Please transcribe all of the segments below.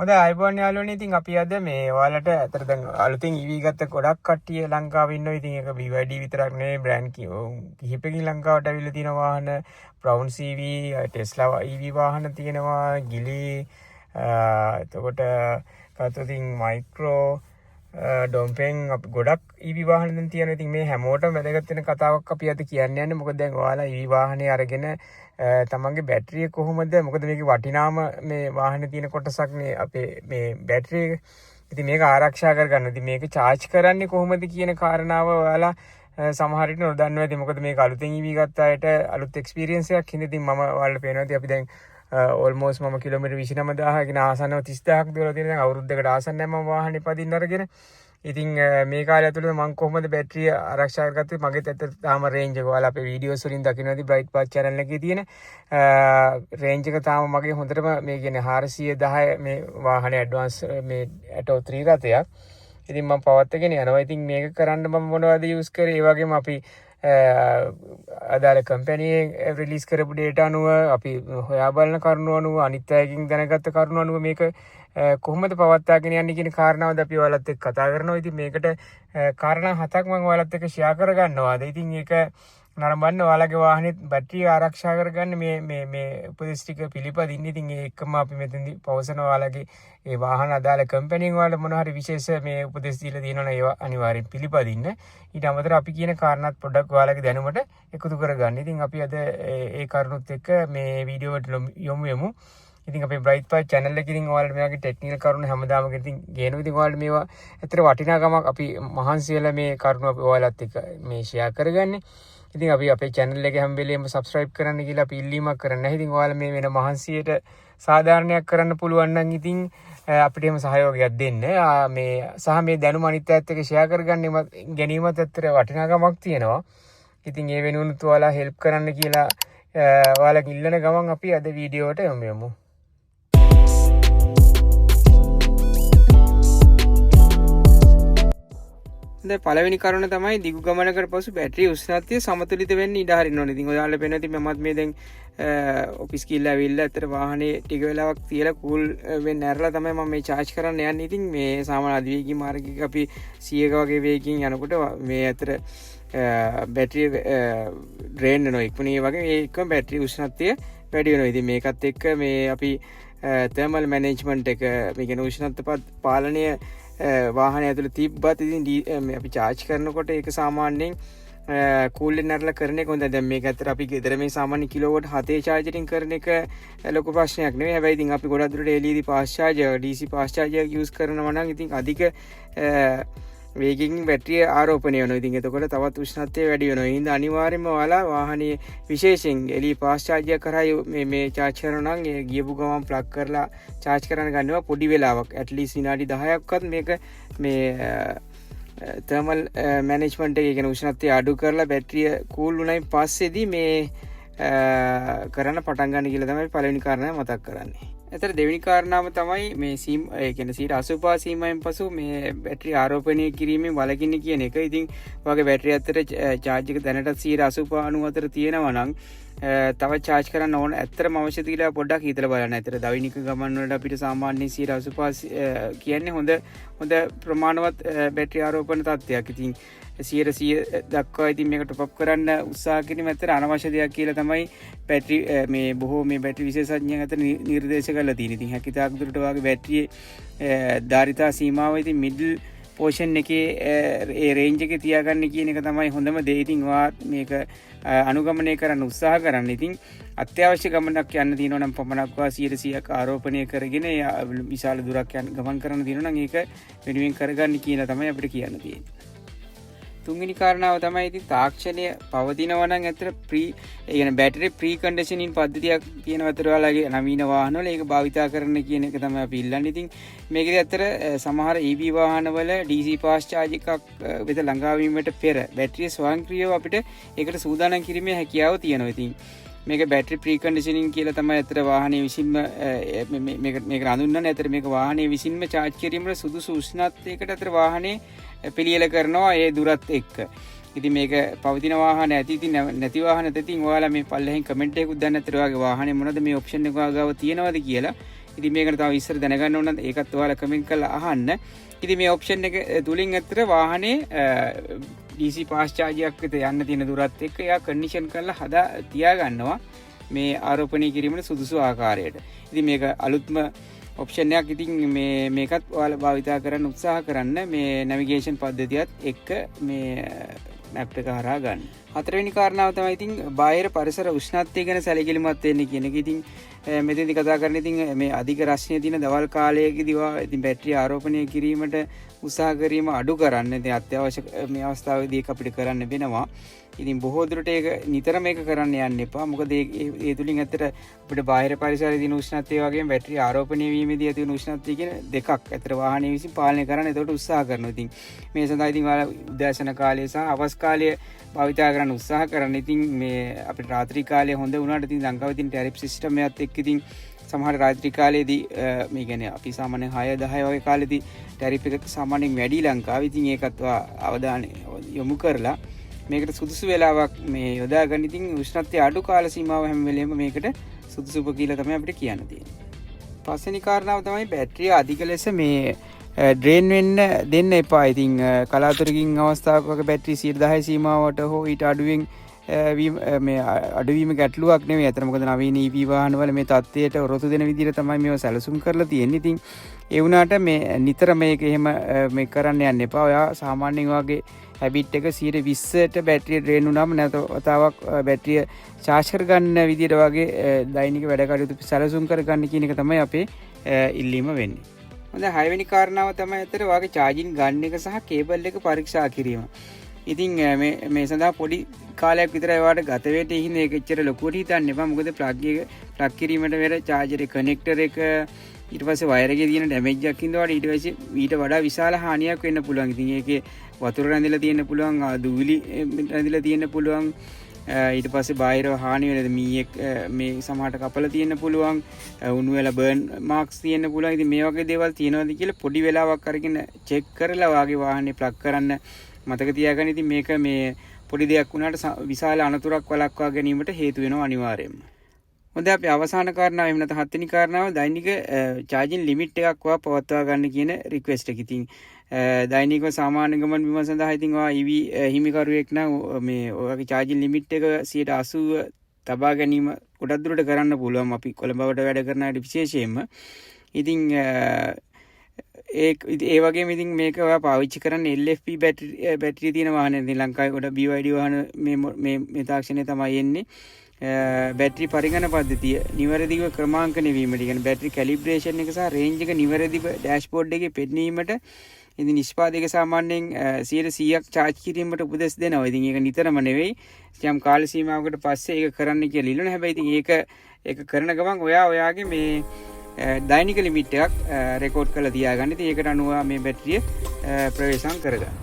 හොඳයි අයිබෝන් යාළුවනේ. ඉතින් අපි අද මේ ඔයාලට අතට දැන් අලුතින් EV ගත්ත ගොඩක් කට්ටිය ලංකාවේ ඉන්නවා. ඉතින් ඒක BYD විතරක් නෙවෙයි බ්‍රෑන්ඩ් කිහිපකින් ලංකාවට අවිල්ලා තියෙන වාහන Brown CV, Tesla EV වාහන තියෙනවා, ගිලි එතකොට කතුතින් මයික්‍රෝ ඩොම්පෙන් අපි ගොඩක් EV වාහන දැන් තියෙනවා. ඉතින් මේ හැමෝටම වැදගත් වෙන කතාවක් අපි අද කියන්න යන්නේ. මොකද දැන් ඔයාලා EV වාහනේ අරගෙන තමන්ගේ බැටරිය කොහොමද, මොකද මේක වටිනාම මේ වාහනේ තියෙන කොටසක් නේ අපේ මේ බැටරිය. ඉතින් මේක ආරක්ෂා කරගන්න. ඉතින් මේක charge කරන්නේ කොහොමද කියන කාරණාව ඔයාලා සමහර විට නොදන්නවා ඇති. මොකද මේක අලුතෙන් EV ගත්ත අයට අලුත් experience එකක් හින්දා ඉතින් මම ඔයාලට පේනවා. ඉතින් අපි දැන් almost මම කිලෝමීටර් 29000 ගෙන ආසන්නව 30000ක් දුරලා තියෙන දැන් අවුරුද්දකට ආසන්නව මම වාහනේ පදින්න අරගෙන. ඉතින් මේ කාලය ඇතුළත මම කොහොමද බැටරිය ආරක්ෂා කරගත්තේ? මගේත් ඇත්තට තාම රේන්ජ් එක ඔයාලා අපේ වීඩියෝස් වලින් දකින්න ඇති. බ්‍රයිට් පාත් channel එකේ තියෙන රේන්ජ් එක තාම මගේ හොඳටම මේ කියන්නේ 410 මේ වාහනේ ඇඩ්වාන්ස් මේ ඇටෝ 3 රථයක්. ඉතින් මම පවත්වාගෙන යනවා. ඉතින් මේක කරන්න මම මොනවද යූස් කරේ? ඒ වගේම අපි අදාළ කම්පැනි රිලීස් කරපු ඩේටා අනුව අපි හොයා බලන කරුණු අනුව අනිත් අයකින් දැනගත්ත කරුණු අනුව මේක කොහොමද පවත්වාගෙන යන්නේ කියන කාරණාවද අපි ඔයාලත් එක්ක කතා කරනවා. ඉතින් මේකට කාරණා 7ක් මම ඔයාලත් එක්ක ෂෙයා කරගන්නවාද. ඉතින් ඒක නරඹන්න ඔයාලගේ වාහනේ බැටරිය ආරක්ෂා කරගන්න මේ උපදෙස් ටික පිළිපදින්න. ඉතින් ඒකම අපි මෙතනදී පවසන ඔයාලගේ ඒ වාහන අදාළ කම්පැනිෙන් ඔයාලට මොන හරි විශේෂ මේ උපදෙස් දීලා තියෙනවනේ ඒවා අනිවාර්යෙන් පිළිපදින්න. ඊට අමතරව අපි කියන කාරණාත් පොඩ්ඩක් ඔයාලගේ දැනුමට එකතු කරගන්න. ඉතින් අපි අද ඒ කරුණුත් එක්ක මේ වීඩියෝ එකට යොමු වෙමු. ඉතින් අපේ බ්‍රයිට් පාත් channel එකේ ඉතින් ඔයාලට මේ වගේ ටෙක්නිකල් කරුණු හැමදාම ඉතින් ගේනවා. ඉතින් ඔයාලට මේවා ඇත්තට වටිනාකමක් අපි මහන්සි වෙලා මේ කරුණු අපි ඔයාලත් එක්ක මේ ෂෙයා කරගන්නේ. ඉතින් අපි අපේ channel එක හැම වෙලේම subscribe කරන්න කියලා අපි ඉල්ලීමක් කරන්නේ නැහැ. ඉතින් ඔයාලා මේ වෙන මහන්සියට සාධාරණයක් කරන්න පුළුවන් නම් ඉතින් අපිට එහෙම සහයෝගයක් දෙන්න. මේ සහ මේ දැනුම අනිත් අයත් එක්ක share කරගන්න ගැනීමත් ඇත්තට වටිනාකමක් තියෙනවා. ඉතින් ඒ වෙනුවෙන් ඔයාලා help කරන්න කියලා ඔයාලා ඉල්ලන ගමන් අපි අද වීඩියෝවට යමු යමු. දැන් පළවෙනි කරුණ තමයි දිගු ගමනකට පසු බැටරි උෂ්ණත්වය සමතුලිත වෙන්න ඉඩ හරින්න ඕනේ. ඉතින් ඔයාලා පේනවා ඉතින් මමත් මේ දැන් ඔෆිස් ගිහිල්ලා ඇවිල්ලා ඇත්තට වාහනේ ටික වෙලාවක් තියලා කූල් වෙන්න ඇරලා තමයි මම මේ charge කරන්න යන්නේ. ඉතින් මේ සාමාන්‍ය අධිවේගී මාර්ගයක අපි 100ක වගේ වේගකින් යනකොට මේ ඇත්තට බැටරිය ඩ්‍රේන් වෙනවා. ඉක්මනින් වගේ ඒකම බැටරි උෂ්ණත්වය වැඩි වෙනවා. ඉතින් මේකත් එක්ක මේ අපි thermal management එක මේ කියන උෂ්ණත්ව පාලනය වාහන ඇතුළේ තිබ්බත් ඉතින් අපි charge කරනකොට ඒක සාමාන්‍යයෙන් කූල් වෙන්න ඇරලා කරන එක හොඳයි. දැන් මේක ඇත්තට අපි ගෙදර මේ සාමාන්‍ය කිලෝවොට් 7 charging කරන එක ලොකු ප්‍රශ්නයක් නෙවෙයි. හැබැයි ඉතින් අපි ගොඩක් දුරට LED fast charger DC fast charger use කරනවා නම් ඉතින් අධික වේගකින් බැටරිය ආරෝපණය වෙනවා. ඉතින් එතකොට තවත් උෂ්ණත්වය වැඩි වෙනවා. ඒ හින්දා අනිවාර්යයෙන්ම ඔයාලා වාහනේ විශේෂයෙන් LED fast charger කරා මේ charge කරනවා නම් ඒ ගියපු ගමන් plug කරලා charge කරන්න ගන්නවා පොඩි වෙලාවක්. at least විනාඩි 10ක්වත් මේක මේ thermal management එකේ කියන උෂ්ණත්වය අඩු කරලා බැටරිය cool වුණායින් පස්සේදී මේ කරන්න පටන් ගන්න කියලා තමයි පළවෙනි කාරණාව මතක් කරන්නේ. එතන දෙවෙනි කාරණාව තමයි මේ සීම් ඒ කියන්නේ 85 සීමාවෙන් පසු මේ බැටරි ආරෝපණය කිරීමෙන් වළකින්න කියන එක. ඉතින් ඔයගේ බැටරිය අතර charge එක දැනටත් 85 94 තියෙනවා නම් තව charge කරන්න ඕන. ඇත්තටම අවශ්‍යද කියලා පොඩ්ඩක් හිතලා බලන්න. ඇත්තට දෛනික ගමන් වලට අපිට සාමාන්‍යයෙන් 85 කියන්නේ හොඳ ප්‍රමාණවත් බැටරි ආරෝපණ තත්ත්වයක්. ඉතින් 100 දක්වා ඉතින් මේක টপ අප් කරන්න උත්සාහ කිරීම ඇත්තට අනවශ්‍ය දෙයක් කියලා තමයි බැටරි මේ බොහෝ මේ බැටරි විශේෂඥයන් අතර නිර්දේශ කරලා තියෙනවා. ඉතින් හැකිතාක් දුරට වාගේ බැටරියේ ධාරිතා සීමාව ඉතින් මිඩල් පෝෂන් එකේ ඒ රේන්ජ් එකේ තියාගන්න කියන එක තමයි හොඳම දේ. ඉතින් ඔයා මේක අනුගමනය කරන්න උත්සාහ කරන්න. ඉතින් අත්‍යවශ්‍ය ගමනක් යන්න තියෙනවා නම් පමණක් වා 100%ක් ආරෝපණය කරගෙන විශාල දුරක් ගමන් කරන්න තියෙනවා නම් ඒක වෙනුවෙන් කරගන්න කියලා තමයි අපිට කියන්න තියෙන්නේ. තුන්වෙනි කාරණාව තමයි ඉතින් තාක්ෂණය පවතිනවා නම් ඇත්තට ඒ කියන්නේ බැටරි ප්‍රී කන්ඩිෂනින් පද්ධතියක් තියෙනවා අතර ඔයාලගේ නවීන වාහනවල ඒක භාවිතා කරන්න කියන එක තමයි අපි ඉල්ලන්නේ. ඉතින් මේකේදී ඇත්තට සමහර EV වාහනවල DC fast charge එකක් වෙත ළඟා වීමට පෙර බැටරිය ස්වයංක්‍රීයව අපිට ඒකට සූදානම් කිරීමේ හැකියාව තියෙනවා. ඉතින් මේක බැටරි ප්‍රී කන්ඩිෂනින් කියලා තමයි ඇත්තට වාහනේ විසින්ම මේක හඳුන්වන්නේ. ඇත්තට මේක වාහනේ විසින්ම charge කිරීමට සුදුසු උෂ්ණත්වයකට ඇත්තට වාහනේ පිළියෙල කරනවා ඒ දුරත් එක්ක. ඉතින් මේක පවතින වාහන ඇති ඉතින් නැති වාහන ඇති. ඉතින් ඔයාලා මේ පල්ලෙහින් කමෙන්ට් එකකුත් දාන්න ඇත්තට ඔයාගේ වාහනේ මොනවද මේ ඔප්ෂන් එක ඔයාගාව තියෙනවද කියලා. ඉතින් මේකට තව ඉස්සර දැනගන්න ඕන නම් ඒකත් ඔයාලා කමෙන්ට් කරලා අහන්න. ඉතින් මේ ඔප්ෂන් එක තුලින් ඇත්තට වාහනේ DC fast charge එකක් විතර යන්න තියෙන දුරත් එක්ක එයා කන්ඩිෂන් කරලා හදා තියා ගන්නවා මේ ආරෝපණය කිරීමට සුදුසු ආකාරයට. ඉතින් මේක අලුත්ම ඔප්ෂන් එකක්. ඉතින් මේකත් ඔයාලා භාවිතා කරන්න උත්සාහ කරන්න මේ නැවිගේෂන් පද්ධතියත් එක්ක මේ මැප් එක හරහා ගන්න. හතරවෙනි කාරණාව තමයි ඉතින් බාහිර පරිසර උෂ්ණත්වය ගැන සැලකිලිමත් වෙන්න කියන එක. ඉතින් මෙතෙන්දි කතා කරන්නේ ඉතින් මේ අධික රස්නේ තියෙන දවල් කාලයකදී ඉතින් බැටරිය ආරෝපණය කිරීමට උත්සාහ කිරීම අඩු කරන්න. ඉතින් අත්‍යවශ්‍ය මේ අවස්ථාවේදී ඒක අපිට කරන්න වෙනවා. ඉතින් බොහෝ දුරට ඒක නිතරම මේක කරන්න යන්න එපා. මොකද ඒ තුලින් ඇත්තට අපිට බාහිර පරිසරයේ තියෙන උෂ්ණත්වය වගේම බැටරිය ආරෝපණය වීමේදී ඇති වෙන උෂ්ණත්වය කියන දෙකක් ඇත්තට වාහනේ විසින් පාලනය කරන්න ඒකට උත්සාහ කරනවා. ඉතින් මේ සඳහා ඉතින් ඔයාලා උදෑසන කාලය සහ හවස් කාලය භාවිතා කරන්න උත්සාහ කරන්න. ඉතින් මේ අපිට රාත්‍රී කාලය හොඳ වුණාට ඉතින් ලංකාවේ තියෙන ටැරිෆ් සිස්ටම් එකත් එක්ක ඉතින් සමහර රාත්‍රී කාලයේදී මේ කියන්නේ අපි සාමාන්‍යයෙන් 6 10 වගේ කාලෙදී ටැරිෆ් එක සාමාන්‍යයෙන් වැඩි ලංකාවේ. ඉතින් ඒකත් අවධානය යොමු කරලා මේකට සුදුසු වෙලාවක් මේ යොදා ගන්න. ඉතින් උෂ්ණත්වය අඩු කාල සීමාව හැම වෙලේම මේකට සුදුසුප කියලා තමයි අපිට කියන්න තියෙන්නේ. පස්වෙනි කාරණාව තමයි බැටරිය අධික ලෙස මේ ඩ්‍රේන් වෙන්න දෙන්න එපා. ඉතින් කලාතුරකින් අවස්ථාවක වගේ බැටරි 10 සීමාවට හෝ ඊට අඩුවෙන් මේ අඩුවීම ගැටලුවක් නෙවෙයි. අතන මොකද නවීන EV වාහනවල මේ තත්ත්වයට ඔරොත්තු දෙන විදිහට තමයි මේව සැලසුම් කරලා තියෙන්නේ. ඉතින් ඒ වුණාට මේ නිතර මේක එහෙම මේ කරන්න යන්න එපා. ඔයා සාමාන්‍යයෙන් වගේ හැබිට් එක 120ට බැටරිය ඩ්‍රේන් වුණාම නැවතාවක් බැටරිය චාර්ජ් කරගන්න විදිහට වගේ දෛනික වැඩ කටයුතු සැලසුම් කරගන්න කියන එක තමයි අපේ ඉල්ලීම වෙන්නේ. හොඳයි 6 වෙනි කාරණාව තමයි අතට වාගේ charging ගන්න එක සහ කේබල් එක පරීක්ෂා කිරීම. ඉතින් මේ සඳහා පොඩි කාලයක් විතරයි වාට ගත වෙට හින්දා ඒක එච්චර ලොකුවට හිතන්න එපා. මොකද ප්ලග් කිරීමට වෙර charger එක කනෙක්ටර් එක ඊට පස්සේ වයර් එකේ තියෙන ඩැමේජ් එකක් හින්දා වාට ඊට වඩා විශාල හානියක් වෙන්න පුළුවන්. ඉතින් ඒකේ වතුර රැඳිලා තියෙන්න පුළුවන්, දූවිලි රැඳිලා තියෙන්න පුළුවන්. ඊට පස්සේ බාහිර හානි වෙනද මීයක් මේ සමහරට කපලා තියෙන්න පුළුවන්, උණු වෙලා බර්න් මාක්ස් තියෙන්න පුළුවන්. ඉතින් මේ වගේ දේවල් තියෙනවද කියලා පොඩි වෙලාවක් අරගෙන චෙක් කරලා වාගේ වාහනේ ප්ලග් කරන්න මතක තියාගන්න. ඉතින් මේක මේ පොඩි දෙයක් වුණාට විශාල අනතුරක් වළක්වා ගැනීමට හේතු වෙනවා අනිවාර්යයෙන්ම. හොඳයි අපි අවසාන කාරණාව එහෙම නැත්නම් 7 වෙනි කාරණාව දෛනික charging limit එකක් පවත්වා ගන්න කියන රික්වෙස්ට් එක. ඉතින් දෛනිකව සාමාන්‍ය ගමන් බිම සඳහා ඉතින් ඔයා EV හිමිකරුවෙක් නම් මේ ඔයගේ charging limit එක 80% තබා ගැනීම ගොඩක් දුරට කරන්න පුළුවන්. අපි කොළඹවට වැඩ කරන අයට විශේෂයෙන්ම. ඉතින් ඒ වගේම ඉතින් මේක ඔයා පාවිච්චි කරන්නේ LFP බැටරිය තියෙන වාහනේ. ඉතින් ලංකාවේ කොට BYD වාහන මේ තාක්ෂණය තමයි එන්නේ. බැටරි පරිගණන පද්ධතිය නිවැරදිව ක්‍රමාංකනය වීමට, කියන්නේ බැටරි කැලිබ්‍රේෂන් එක සහ රේන්ජ් එක නිවැරදිව ඩෑෂ්බෝඩ් එකේ පෙන්වීමට ඉතින් නිෂ්පාදක සාමාන්‍යයෙන් 100%ක් charge කිරීමට උපදෙස් දෙනවා. ඉතින් ඒක නිතරම නෙවෙයි, යම් කාල සීමාවකට පස්සේ ඒක කරන්න කියලා ඉල්ලනවා. හැබැයි ඉතින් ඒක කරන ගමන් ඔයාගේ මේ දෛනික ලිමිට් එකක් රෙකෝඩ් කරලා තියාගන්න. ඉතින් ඒකට අනුව මේ බැටරිය ප්‍රවේශම් කරගන්න.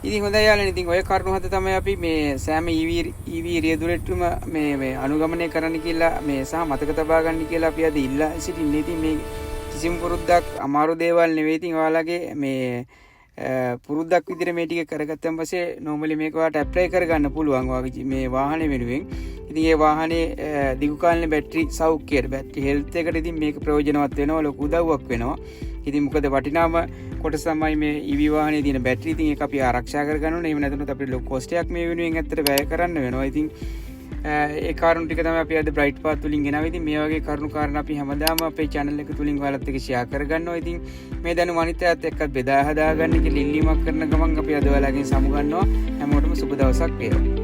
ඉතින් හොඳයි යාළුවනේ. ඉතින් ඔය කරුණු හත තමයි අපි මේ සෑම EV රියදුරටම මේ අනුගමනය කරන්න කියලා මේ සහ මතක තබා ගන්න කියලා අපි අද ඉල්ලා සිටින්නේ. ඉතින් මේ කිසිම පුරුද්දක් අමාරු දේවල් නෙවෙයි. ඉතින් ඔයාලගේ මේ පුරුද්දක් විදිහට මේ ටික කරගත්තන් පස්සේ normally මේක ඔයාලට apply කරගන්න පුළුවන් ඔයාගේ මේ වාහනේ වෙනුවෙන්. ඉතින් මේ වාහනේ දිගු කාලින බැටරි සෞඛ්‍යයට, බැටරි හෙල්ත් එකට ඉතින් මේක ප්‍රයෝජනවත් වෙනවා, ලොකු උදව්වක් වෙනවා. ඉතින් මොකද වටිනාම කොටස තමයි මේ EV වාහනේ තියෙන බැටරි. ඉතින් ඒක අපි ආරක්ෂා කරගන්න ඕනේ. එහෙම නැත්නම් අපිට ලොකු කොස්ට් එකක් මේ වෙනුවෙන් ඇත්තට වැය කරන්න වෙනවා. ඉතින් ඒ කාරණු ටික තමයි අපි අද බ්‍රයිට් පාත් තුලින් ගෙනාවේ. ඉතින් මේ වගේ කරුණු කාරණා අපි හැමදාම අපේ channel එක තුලින් ඔයාලත් එක්ක share කරගන්නවා. ඉතින් මේ දැනුම අනිත් අයත් එක්කත් බෙදා හදා ගන්න කියලා ඉල්ලීමක් කරන ගමන් අපි අද ඔයාලගෙන් සමු ගන්නවා. හැමෝටම සුබ දවසක් වේවා.